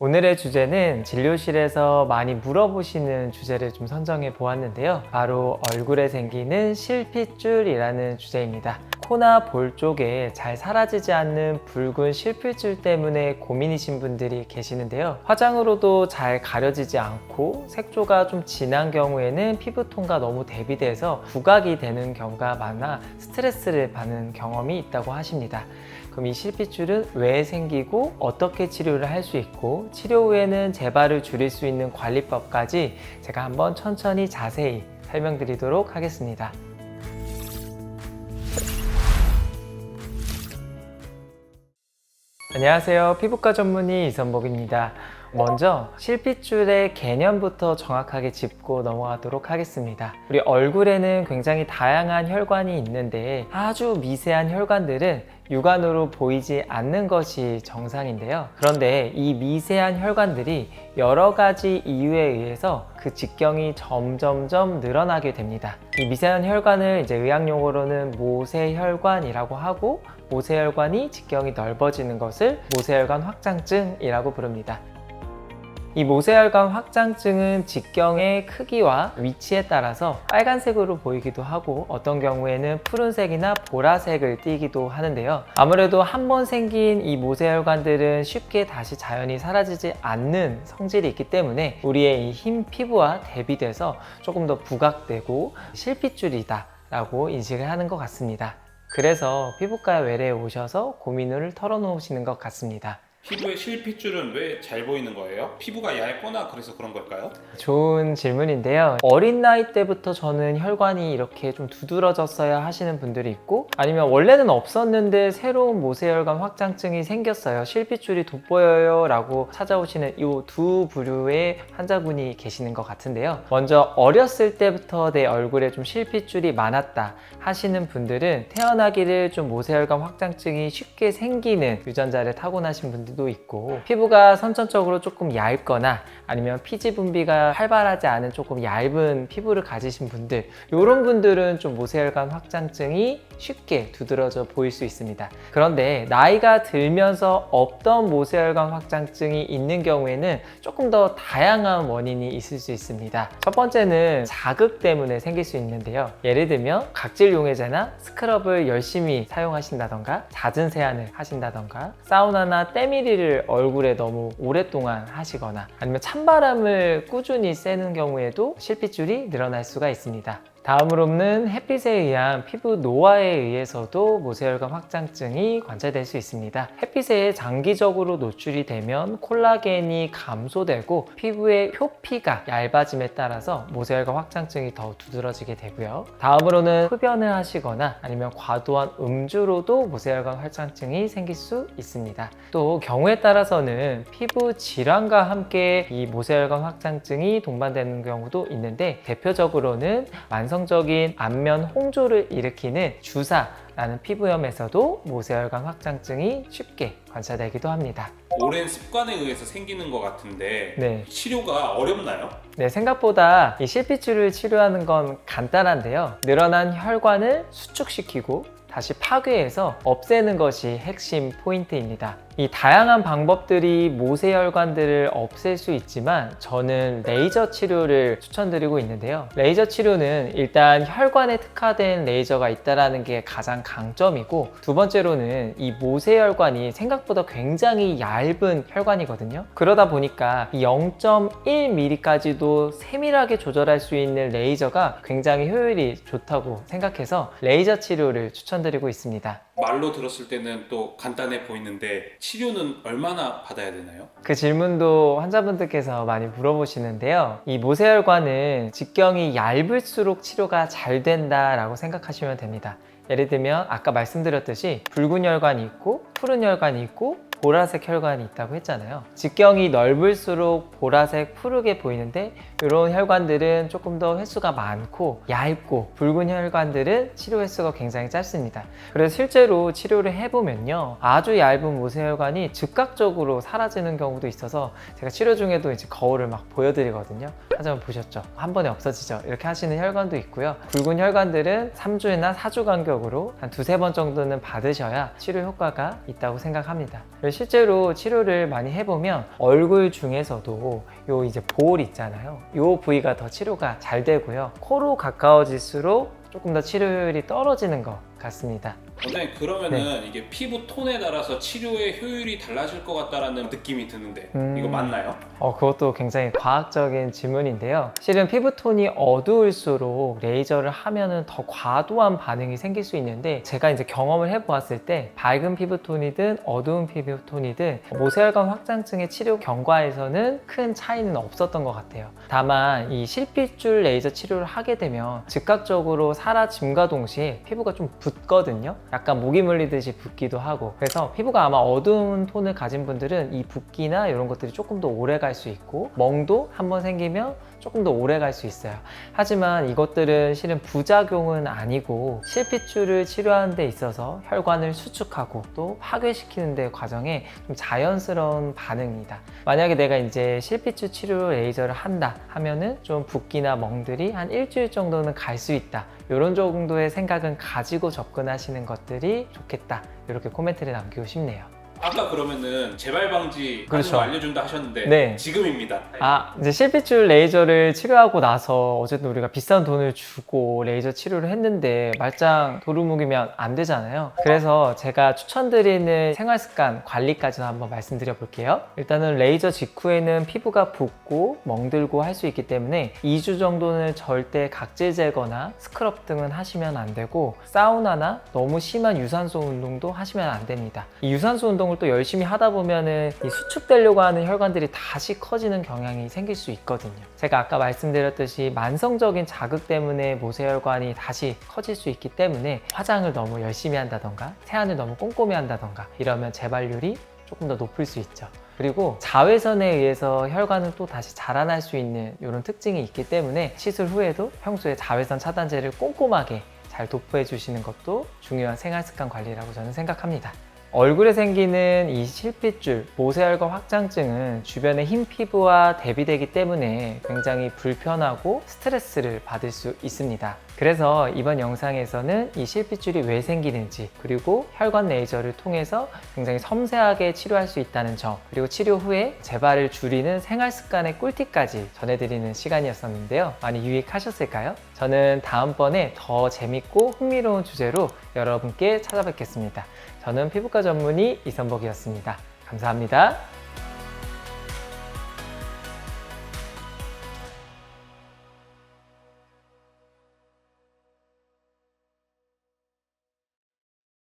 오늘의 주제는 진료실에서 많이 물어보시는 주제를 좀 선정해 보았는데요. 바로 얼굴에 생기는 실핏줄이라는 주제입니다. 코나 볼 쪽에 잘 사라지지 않는 붉은 실핏줄 때문에 고민이신 분들이 계시는데요. 화장으로도 잘 가려지지 않고 색조가 좀 진한 경우에는 피부톤과 너무 대비돼서 부각이 되는 경우가 많아 스트레스를 받는 경험이 있다고 하십니다. 그럼 이 실핏줄은 왜 생기고 어떻게 치료를 할 수 있고 치료 후에는 재발을 줄일 수 있는 관리법까지 제가 한번 천천히 자세히 설명드리도록 하겠습니다. 안녕하세요. 피부과 전문의 이선복입니다. 먼저 실핏줄의 개념부터 정확하게 짚고 넘어가도록 하겠습니다. 우리 얼굴에는 굉장히 다양한 혈관이 있는데 아주 미세한 혈관들은 육안으로 보이지 않는 것이 정상인데요. 그런데 이 미세한 혈관들이 여러 가지 이유에 의해서 그 직경이 점점점 늘어나게 됩니다. 이 미세한 혈관을 이제 의학용어로는 모세혈관이라고 하고, 모세혈관이 직경이 넓어지는 것을 모세혈관 확장증이라고 부릅니다. 이 모세혈관 확장증은 직경의 크기와 위치에 따라서 빨간색으로 보이기도 하고 어떤 경우에는 푸른색이나 보라색을 띠기도 하는데요. 아무래도 한번 생긴 이 모세혈관들은 쉽게 다시 자연히 사라지지 않는 성질이 있기 때문에 우리의 이 흰 피부와 대비돼서 조금 더 부각되고 실핏줄이다 라고 인식을 하는 것 같습니다. 그래서 피부과 외래에 오셔서 고민을 털어놓으시는 것 같습니다. 피부의 실핏줄은 왜 잘 보이는 거예요? 피부가 얇거나 그래서 그런 걸까요? 좋은 질문인데요. 어린 나이 때부터 저는 혈관이 이렇게 좀 두드러졌어야 하시는 분들이 있고, 아니면 원래는 없었는데 새로운 모세혈관 확장증이 생겼어요, 실핏줄이 돋보여요 라고 찾아오시는 이 두 부류의 환자분이 계시는 것 같은데요. 먼저 어렸을 때부터 내 얼굴에 좀 실핏줄이 많았다 하시는 분들은 태어나기를 좀 모세혈관 확장증이 쉽게 생기는 유전자를 타고나신 분들도 있고, 피부가 선천적으로 조금 얇거나 아니면 피지 분비가 활발하지 않은 조금 얇은 피부를 가지신 분들, 이런 분들은 좀 모세혈관 확장증이 쉽게 두드러져 보일 수 있습니다. 그런데 나이가 들면서 없던 모세혈관 확장증이 있는 경우에는 조금 더 다양한 원인이 있을 수 있습니다. 첫 번째는 자극 때문에 생길 수 있는데요. 예를 들면 각질 용해제나 스크럽을 열심히 사용하신다던가, 잦은 세안을 하신다던가, 사우나나 때밀이를 얼굴에 너무 오랫동안 하시거나, 아니면 찬바람을 꾸준히 쐬는 경우에도 실핏줄이 늘어날 수가 있습니다. 다음으로는 햇빛에 의한 피부 노화에 의해서도 모세혈관 확장증이 관찰될 수 있습니다. 햇빛에 장기적으로 노출이 되면 콜라겐이 감소되고 피부의 표피가 얇아짐에 따라서 모세혈관 확장증이 더 두드러지게 되고요. 다음으로는 흡연을 하시거나 아니면 과도한 음주로도 모세혈관 확장증이 생길 수 있습니다. 또 경우에 따라서는 피부 질환과 함께 이 모세혈관 확장증이 동반되는 경우도 있는데, 대표적으로는 만성적인 안면 홍조를 일으키는 주사라는 피부염에서도 모세혈관 확장증이 쉽게 관찰되기도 합니다. 오랜 습관에 의해서 생기는 것 같은데 네. 치료가 어렵나요? 네, 생각보다 이 실핏줄을 치료하는 건 간단한데요. 늘어난 혈관을 수축시키고 다시 파괴해서 없애는 것이 핵심 포인트입니다. 이 다양한 방법들이 모세혈관들을 없앨 수 있지만 저는 레이저 치료를 추천드리고 있는데요. 레이저 치료는 일단 혈관에 특화된 레이저가 있다는 게 가장 강점이고, 두 번째로는 이 모세혈관이 생각보다 굉장히 얇은 혈관이거든요. 그러다 보니까 0.1mm까지도 세밀하게 조절할 수 있는 레이저가 굉장히 효율이 좋다고 생각해서 레이저 치료를 추천드리고 있습니다. 말로 들었을 때는 또 간단해 보이는데 치료는 얼마나 받아야 되나요? 그 질문도 환자분들께서 많이 물어보시는데요. 이 모세혈관은 직경이 얇을수록 치료가 잘 된다라고 생각하시면 됩니다. 예를 들면 아까 말씀드렸듯이 붉은 혈관이 있고 푸른 혈관이 있고 보라색 혈관이 있다고 했잖아요. 직경이 넓을수록 보라색, 푸르게 보이는데 이런 혈관들은 조금 더 횟수가 많고 얇고, 붉은 혈관들은 치료 횟수가 굉장히 짧습니다. 그래서 실제로 치료를 해보면요, 아주 얇은 모세혈관이 즉각적으로 사라지는 경우도 있어서 제가 치료 중에도 이제 거울을 막 보여드리거든요. 환자분 보셨죠? 한 번에 없어지죠? 이렇게 하시는 혈관도 있고요. 붉은 혈관들은 3주나 4주 간격으로 한 두세 번 정도는 받으셔야 치료 효과가 있다고 생각합니다. 실제로 치료를 많이 해보면 얼굴 중에서도 요 이제 볼 있잖아요. 요 부위가 더 치료가 잘 되고요. 코로 가까워질수록 조금 더 치료율이 떨어지는 것 같습니다. 원장님 그러면은 이게 피부 톤에 따라서 치료의 효율이 달라질 것 같다라는 느낌이 드는데 이거 맞나요? 그것도 굉장히 과학적인 질문인데요. 실은 피부톤이 어두울수록 레이저를 하면은 더 과도한 반응이 생길 수 있는데 제가 이제 경험을 해보았을 때 밝은 피부톤이든 어두운 피부톤이든 모세혈관 확장증의 치료 경과에서는 큰 차이는 없었던 것 같아요. 다만 이 실핏줄 레이저 치료를 하게 되면 즉각적으로 사라짐과 동시에 피부가 좀 붓거든요. 약간 모기 물리듯이 붓기도 하고, 그래서 피부가 아마 어두운 톤을 가진 분들은 이 붓기나 이런 것들이 조금 더 오래 갈 수 있고, 멍도 한번 생기면 조금 더 오래 갈 수 있어요. 하지만 이것들은 실은 부작용은 아니고 실핏줄을 치료하는 데 있어서 혈관을 수축하고 또 파괴시키는 데 과정에 좀 자연스러운 반응입니다. 만약에 내가 이제 실핏줄 치료 레이저를 한다 하면은 좀 붓기나 멍들이 한 일주일 정도는 갈 수 있다, 이런 정도의 생각은 가지고 접근하시는 것들이 좋겠다, 이렇게 코멘트를 남기고 싶네요. 아까 그러면은 재발 방지 그렇죠. 하는 거 알려준다 하셨는데 네. 지금입니다. 이제 실핏줄 레이저를 치료하고 나서 어쨌든 우리가 비싼 돈을 주고 레이저 치료를 했는데 말짱 도루묵이면 안 되잖아요. 그래서 제가 추천드리는 생활습관 관리까지 한번 말씀드려 볼게요. 일단은 레이저 직후에는 피부가 붓고 멍들고 할 수 있기 때문에 2주 정도는 절대 각질 제거나 스크럽 등은 하시면 안 되고, 사우나나 너무 심한 유산소 운동도 하시면 안 됩니다. 이 유산소 운동을 또 열심히 하다 보면은 이 수축되려고 하는 혈관들이 다시 커지는 경향이 생길 수 있거든요. 제가 아까 말씀드렸듯이 만성적인 자극 때문에 모세혈관이 다시 커질 수 있기 때문에 화장을 너무 열심히 한다던가 세안을 너무 꼼꼼히 한다던가 이러면 재발률이 조금 더 높을 수 있죠. 그리고 자외선에 의해서 혈관은 또 다시 자라날 수 있는 이런 특징이 있기 때문에 시술 후에도 평소에 자외선 차단제를 꼼꼼하게 잘 도포해 주시는 것도 중요한 생활습관 관리라고 저는 생각합니다. 얼굴에 생기는 이 실핏줄, 모세혈관 확장증은 주변의 흰 피부와 대비되기 때문에 굉장히 불편하고 스트레스를 받을 수 있습니다. 그래서 이번 영상에서는 이 실핏줄이 왜 생기는지, 그리고 혈관 레이저를 통해서 굉장히 섬세하게 치료할 수 있다는 점, 그리고 치료 후에 재발을 줄이는 생활 습관의 꿀팁까지 전해드리는 시간이었었는데요. 많이 유익하셨을까요? 저는 다음번에 더 재밌고 흥미로운 주제로 여러분께 찾아뵙겠습니다. 저는 피부과 전문의 이선복이었습니다. 감사합니다.